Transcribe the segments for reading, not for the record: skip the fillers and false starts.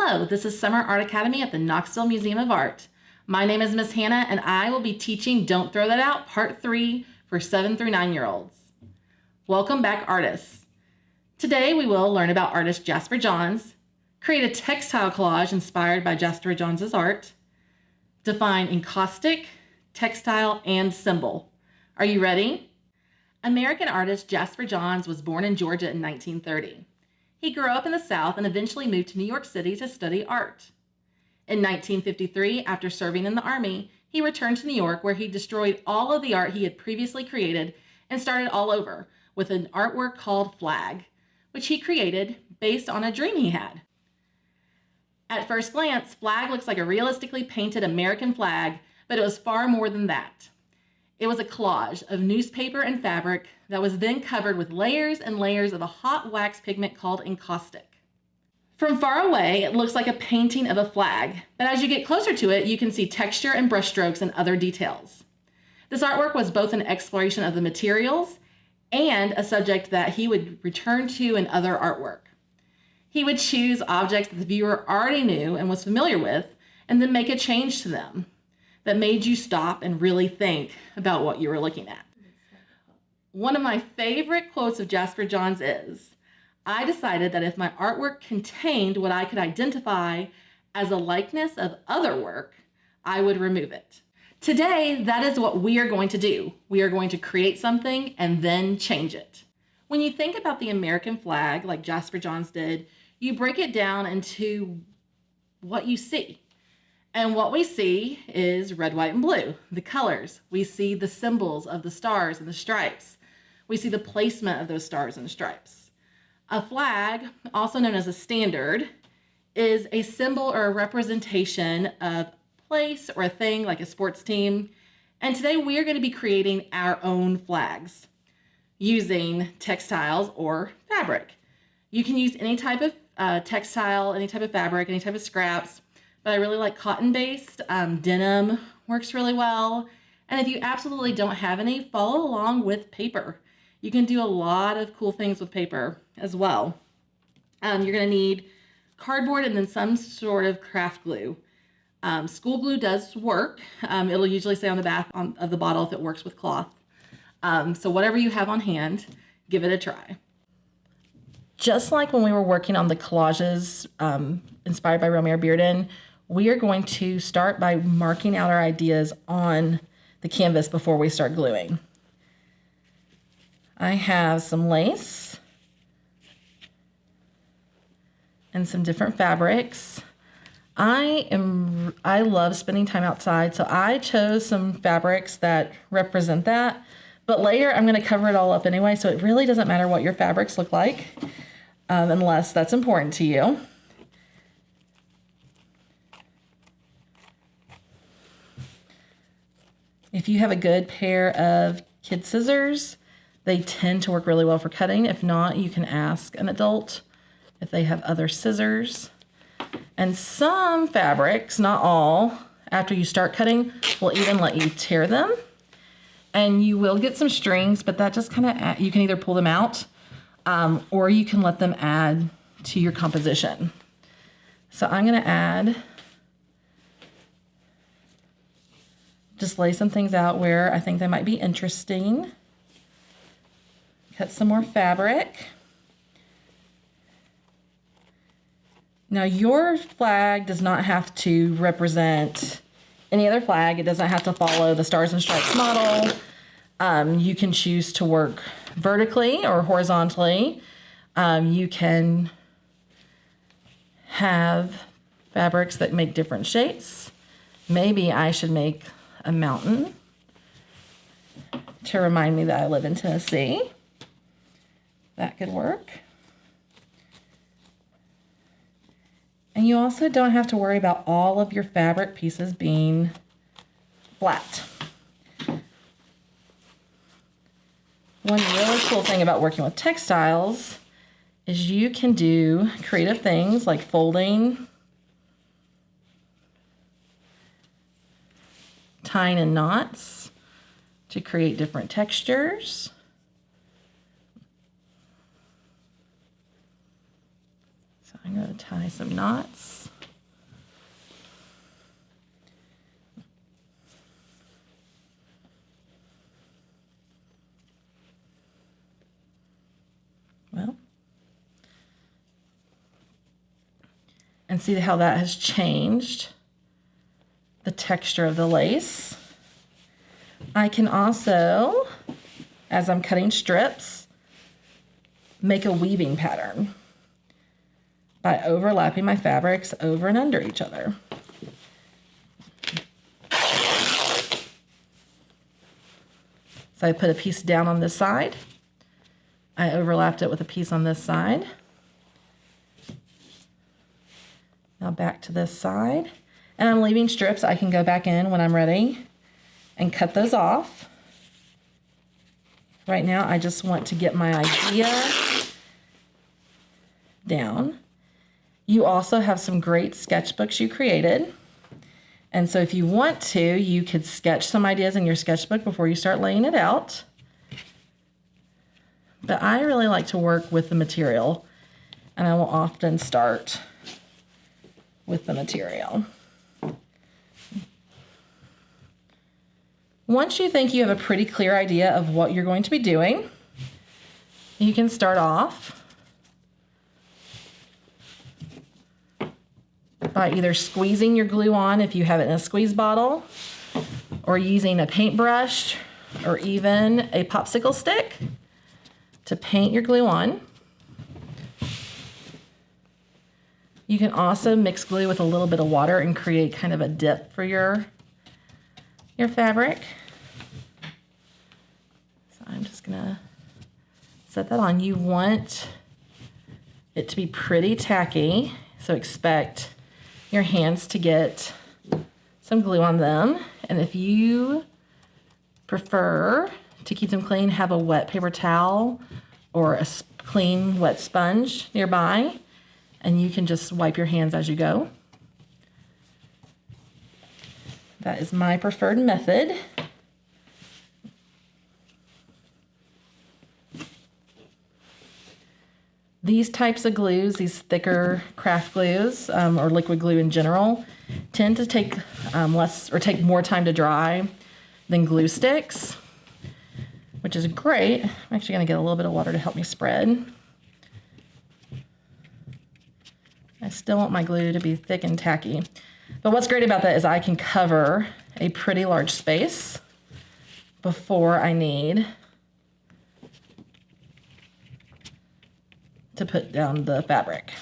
Hello, this is Summer Art Academy at the Knoxville Museum of Art. My name is Miss Hannah and I will be teaching Don't Throw That Out, Part 3 for 7 through 9-year-olds. Welcome back, artists. Today we will learn about artist Jasper Johns, create a textile collage inspired by Jasper Johns' art, define encaustic, textile, and symbol. Are you ready? American artist Jasper Johns was born in Georgia in 1930. He grew up in the South and eventually moved to New York City to study art. In 1953, after serving in the Army, he returned to New York where he destroyed all of the art he had previously created and started all over with an artwork called Flag, which he created based on a dream he had. At first glance, Flag looks like a realistically painted American flag, but it was far more than that. It was a collage of newspaper and fabric that was then covered with layers and layers of a hot wax pigment called encaustic. From far away, it looks like a painting of a flag, but as you get closer to it, you can see texture and brushstrokes and other details. This artwork was both an exploration of the materials and a subject that he would return to in other artwork. He would choose objects that the viewer already knew and was familiar with, and then make a change to them that made you stop and really think about what you were looking at. One of my favorite quotes of Jasper Johns is, "I decided that if my artwork contained what I could identify as a likeness of other work, I would remove it." Today, that is what we are going to do. We are going to create something and then change it. When you think about the American flag, like Jasper Johns did, you break it down into what you see. And what we see is red, white, and blue, the colors. We see the symbols of the stars and the stripes. We see the placement of those stars and stripes. A flag, also known as a standard, is a symbol or a representation of a place or a thing like a sports team. And today we are going to be creating our own flags using textiles or fabric. You can use any type of textile, any type of fabric, any type of scraps. But I really like cotton-based. Denim works really well. And if you absolutely don't have any, follow along with paper. You can do a lot of cool things with paper as well. You're gonna need cardboard and then some sort of craft glue. School glue does work. It'll usually say on the back of the bottle if it works with cloth. So whatever you have on hand, give it a try. Just like when we were working on the collages inspired by Romare Bearden, we are going to start by marking out our ideas on the canvas before we start gluing. I have some lace and some different fabrics. I love spending time outside, so I chose some fabrics that represent that. But later I'm going to cover it all up anyway, so it really doesn't matter what your fabrics look like, unless that's important to you. If you have a good pair of kid scissors, they tend to work really well for cutting. If not, you can ask an adult if they have other scissors. And some fabrics, not all, after you start cutting, will even let you tear them. And you will get some strings, but that just kind of, you can either pull them out or you can let them add to your composition. So I'm going to add, just lay some things out where I think they might be interesting. Cut some more fabric. Now your flag does not have to represent any other flag. It doesn't have to follow the Stars and Stripes model. You can choose to work vertically or horizontally. You can have fabrics that make different shapes. Maybe I should make a mountain to remind me that I live in Tennessee. That could work. And you also don't have to worry about all of your fabric pieces being flat. One really cool thing about working with textiles is you can do creative things like folding, tying in knots to create different textures. So I'm going to tie some knots. And see how that has changed the texture of the lace. I can also, as I'm cutting strips, make a weaving pattern by overlapping my fabrics over and under each other. So I put a piece down on this side. I overlapped it with a piece on this side. Now back to this side. And I'm leaving strips. I can go back in when I'm ready and cut those off. Right now, I just want to get my idea down. You also have some great sketchbooks you created. And so if you want to, you could sketch some ideas in your sketchbook before you start laying it out. But I really like to work with the material, and I will often start with the material. Once you think you have a pretty clear idea of what you're going to be doing, you can start off by either squeezing your glue on if you have it in a squeeze bottle, or using a paintbrush or even a popsicle stick to paint your glue on. You can also mix glue with a little bit of water and create kind of a dip for your fabric. So I'm just gonna set that on. You want it to be pretty tacky, so expect your hands to get some glue on them. And if you prefer to keep them clean, have a wet paper towel or a clean wet sponge nearby, and you can just wipe your hands as you go. That is my preferred method. These types of glues, these thicker craft glues, or liquid glue in general, tend to take take more time to dry than glue sticks, which is great. I'm actually gonna get a little bit of water to help me spread. I still want my glue to be thick and tacky. But what's great about that is I can cover a pretty large space before I need to put down the fabric.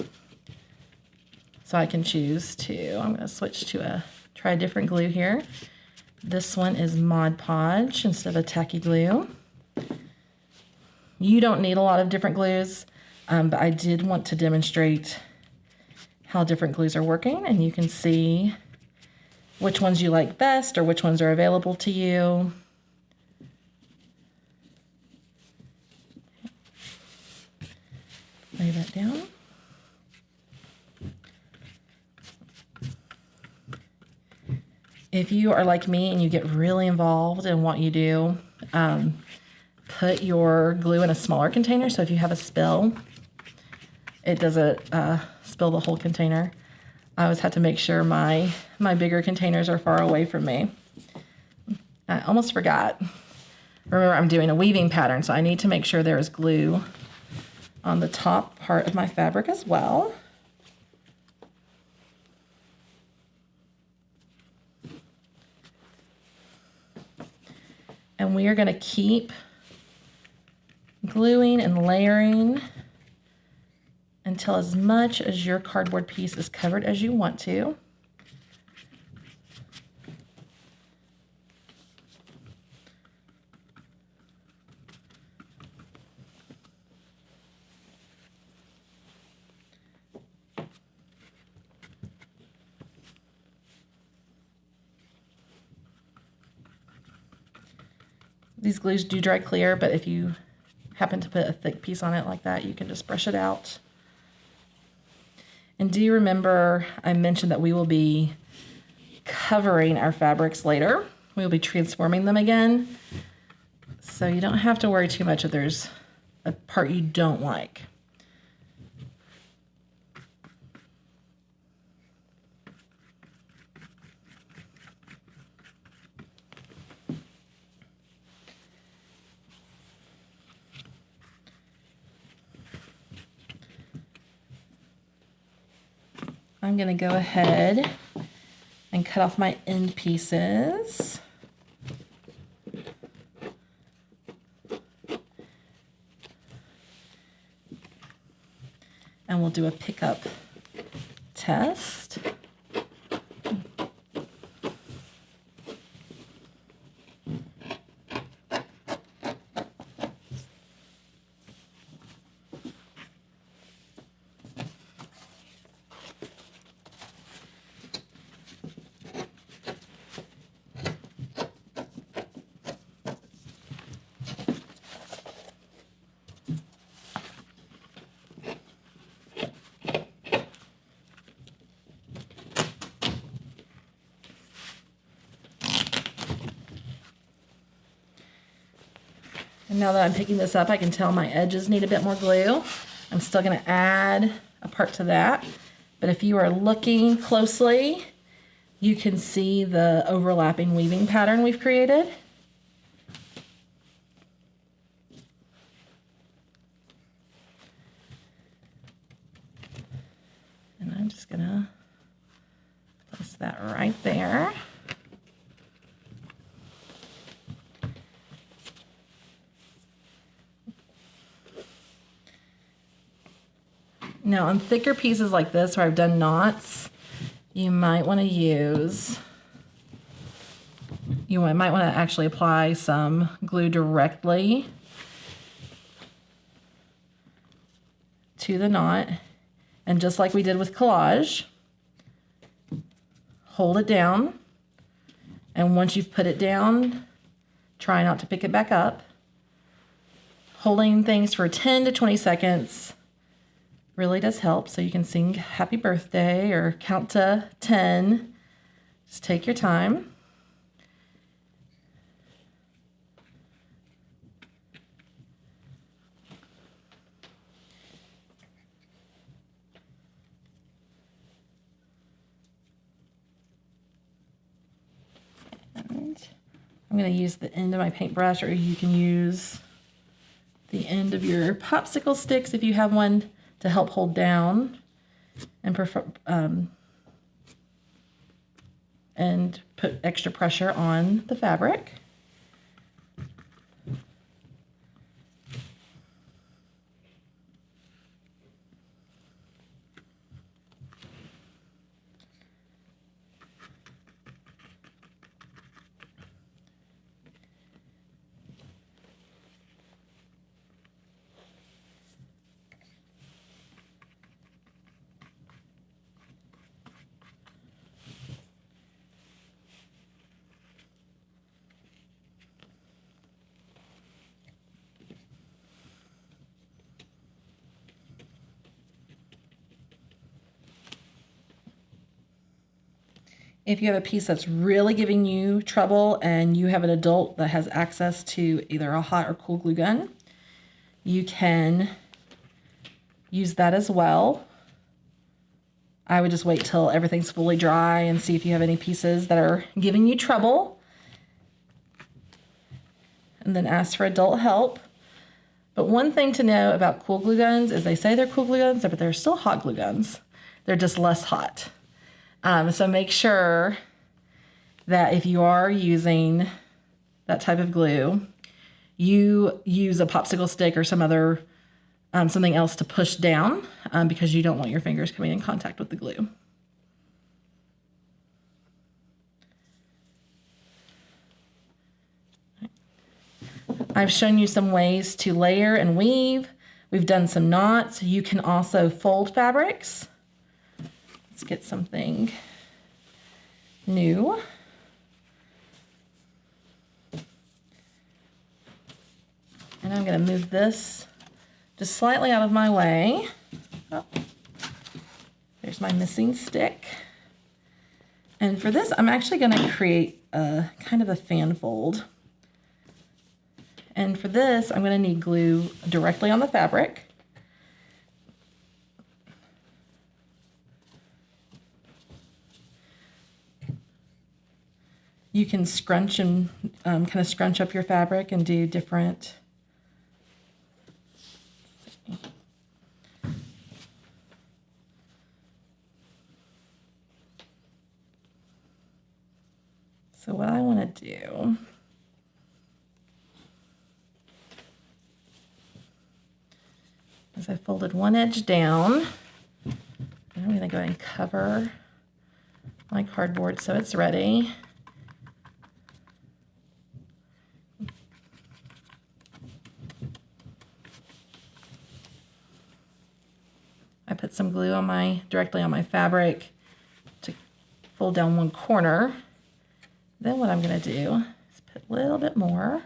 So I can choose to, I'm gonna switch to try a different glue here. This one is Mod Podge instead of tacky glue. You don't need a lot of different glues, but I did want to demonstrate how different glues are working, and you can see which ones you like best or which ones are available to you. Lay that down. If you are like me and you get really involved in what you do, put your glue in a smaller container. So if you have a spill, it doesn't spill the whole container. I always have to make sure my bigger containers are far away from me. I almost forgot. Remember, I'm doing a weaving pattern, so I need to make sure there is glue on the top part of my fabric as well. And we are going to keep gluing and layering until as much as your cardboard piece is covered as you want to. These glues do dry clear, but if you happen to put a thick piece on it like that, you can just brush it out. And do you remember I mentioned that we will be covering our fabrics later? We will be transforming them again. So you don't have to worry too much if there's a part you don't like. I'm going to go ahead and cut off my end pieces. And we'll do a pickup test. And now that I'm picking this up, I can tell my edges need a bit more glue. I'm still going to add a part to that. But if you are looking closely, you can see the overlapping weaving pattern we've created. And I'm just going to place that right there. Now on thicker pieces like this where I've done knots, you might want to actually apply some glue directly to the knot. And just like we did with collage, hold it down. And once you've put it down, try not to pick it back up. Holding things for 10 to 20 seconds really does help, so you can sing happy birthday or count to 10. Just take your time. And I'm going to use the end of my paintbrush, or you can use the end of your popsicle sticks if you have one, to help hold down and put extra pressure on the fabric. If you have a piece that's really giving you trouble and you have an adult that has access to either a hot or cool glue gun, you can use that as well. I would just wait till everything's fully dry and see if you have any pieces that are giving you trouble, and then ask for adult help. But one thing to know about cool glue guns is they say they're cool glue guns, but they're still hot glue guns. They're just less hot. So make sure that if you are using that type of glue, you use a popsicle stick or some other something else to push down, because you don't want your fingers coming in contact with the glue. I've shown you some ways to layer and weave. We've done some knots. You can also fold fabrics. Let's get something new. And I'm going to move this just slightly out of my way. Oh, there's my missing stick. And for this, I'm actually going to create a kind of a fan fold. And for this, I'm going to need glue directly on the fabric. You can scrunch and kind of scrunch up your fabric and do different. So what I want to do is I folded one edge down. I'm going to go ahead and cover my cardboard so it's ready. I put some glue on directly on my fabric to fold down one corner. Then what I'm going to do is put a little bit more.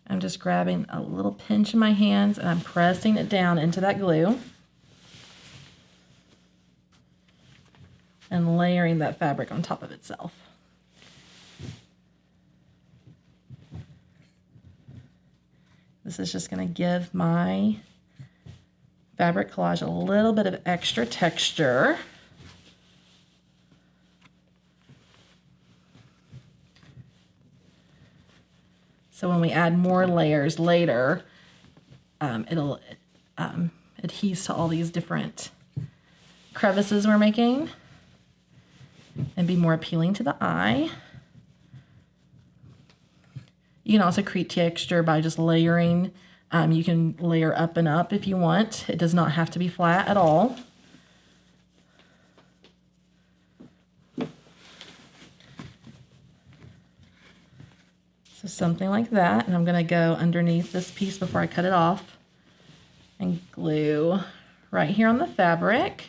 I'm just grabbing a little pinch in my hands and I'm pressing it down into that glue and layering that fabric on top of itself. This is just going to give my fabric collage a little bit of extra texture. So when we add more layers later, it'll adhere to all these different crevices we're making and be more appealing to the eye. You can also create texture by just layering. You can layer up and up if you want. It does not have to be flat at all. So something like that, and I'm going to go underneath this piece before I cut it off and glue right here on the fabric.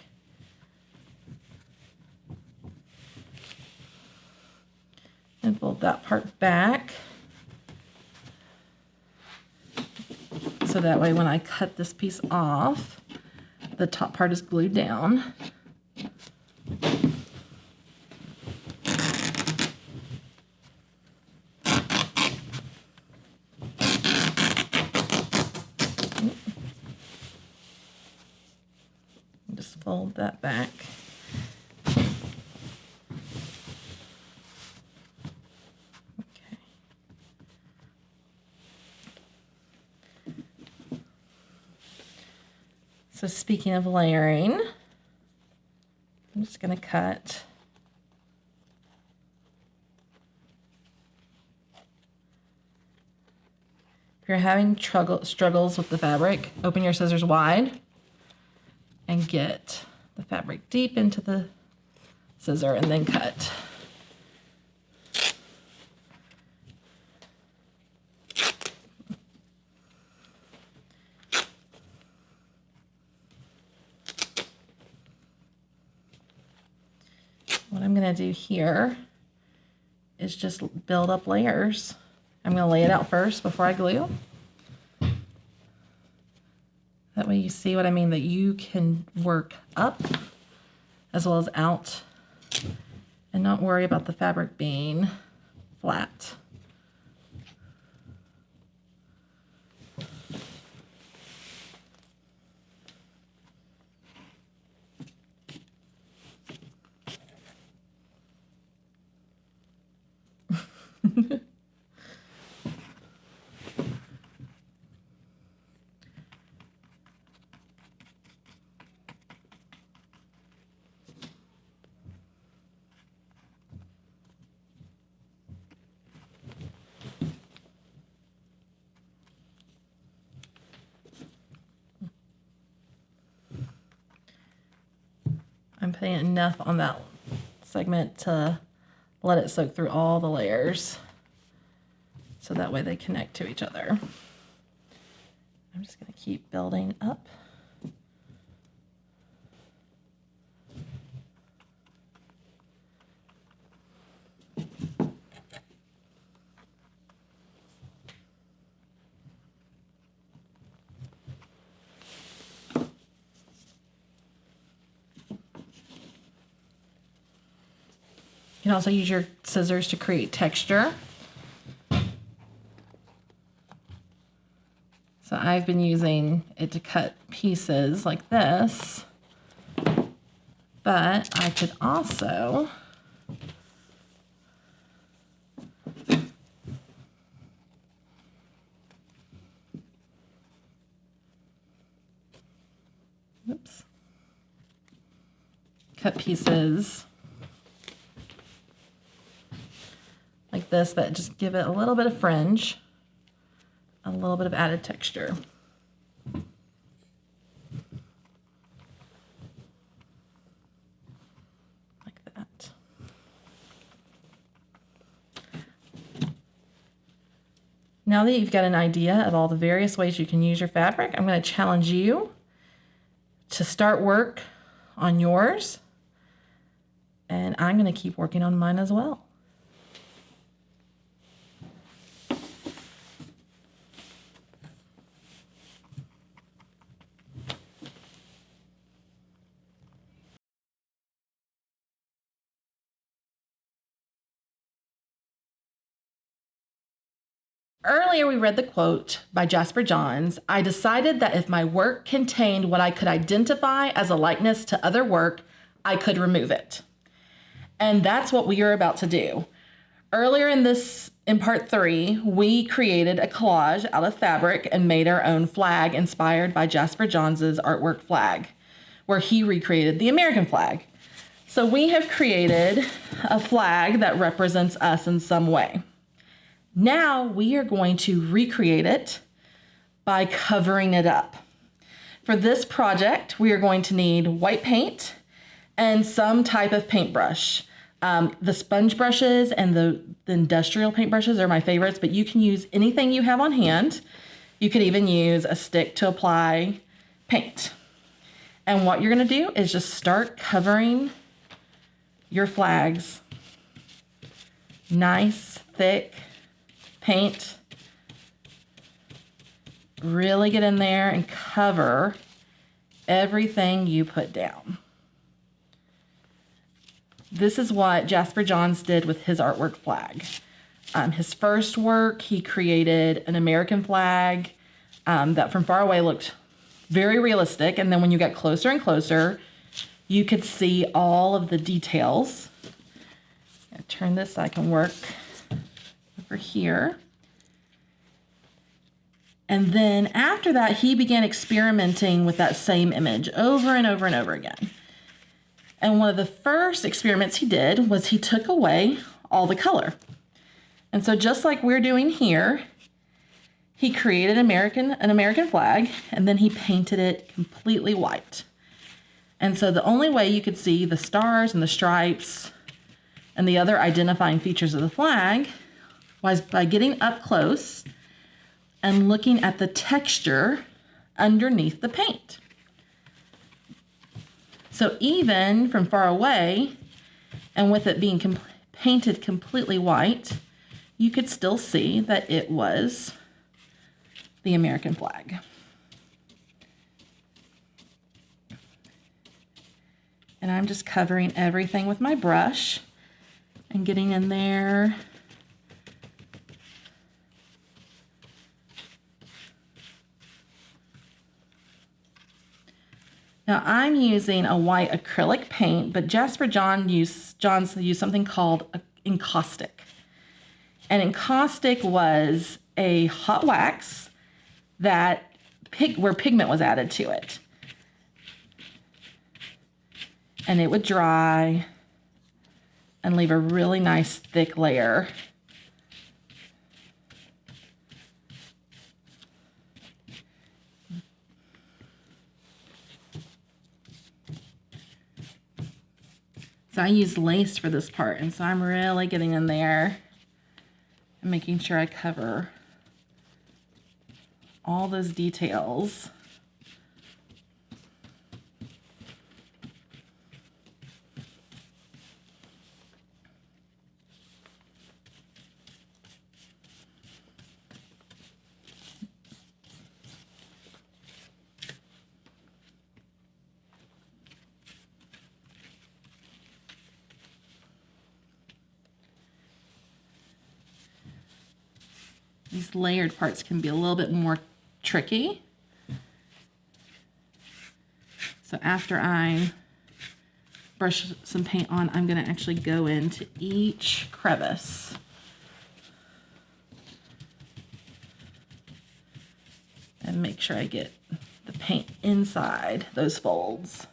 And fold that part back. So that way when I cut this piece off, the top part is glued down. Just fold that back. Okay. So speaking of layering, I'm just going to cut if you're having struggles with the fabric, open your scissors wide and get the fabric deep into the scissor and then cut. What I'm going to do here is just build up layers. I'm going to lay it out first before I glue. That way you see what I mean, that you can work up as well as out and not worry about the fabric being flat. I'm putting enough on that segment to let it soak through all the layers so that way they connect to each other. I'm just going to keep building up. You can also use your scissors to create texture. So I've been using it to cut pieces like this, but I could also oops. cut pieces like this that just give it a little bit of fringe, a little bit of added texture. Like that. Now that you've got an idea of all the various ways you can use your fabric, I'm going to challenge you to start work on yours, and I'm going to keep working on mine as well. Earlier, we read the quote by Jasper Johns, "I decided that if my work contained what I could identify as a likeness to other work, I could remove it." And that's what we are about to do. Earlier in part 3, we created a collage out of fabric and made our own flag inspired by Jasper Johns' artwork flag, where he recreated the American flag. So we have created a flag that represents us in some way. Now we are going to recreate it by covering it up. For this project, we are going to need white paint and some type of paintbrush. The sponge brushes and the industrial paintbrushes are my favorites, but you can use anything you have on hand. You could even use a stick to apply paint. And what you're going to do is just start covering your flags. Nice, thick paint. Really get in there and cover everything you put down. This is what Jasper Johns did with his artwork flag. His first work, he created an American flag that from far away looked very realistic. And then when you got closer and closer, you could see all of the details. I'll turn this so I can work over here. And then after that, he began experimenting with that same image over and over and over again. And one of the first experiments he did was he took away all the color. And so just like we're doing here, he created an American flag, and then he painted it completely white. And so the only way you could see the stars and the stripes and the other identifying features of the flag was by getting up close and looking at the texture underneath the paint. So even from far away, and with it being painted completely white, you could still see that it was the American flag. And I'm just covering everything with my brush and getting in there. Now I'm using a white acrylic paint, but Jasper Johns used something called encaustic. And encaustic was a hot wax that where pigment was added to it. And it would dry and leave a really nice thick layer. So I used lace for this part, and so I'm really getting in there and making sure I cover all those details. These layered parts can be a little bit more tricky. So after I brush some paint on, I'm going to actually go into each crevice. And make sure I get the paint inside those folds.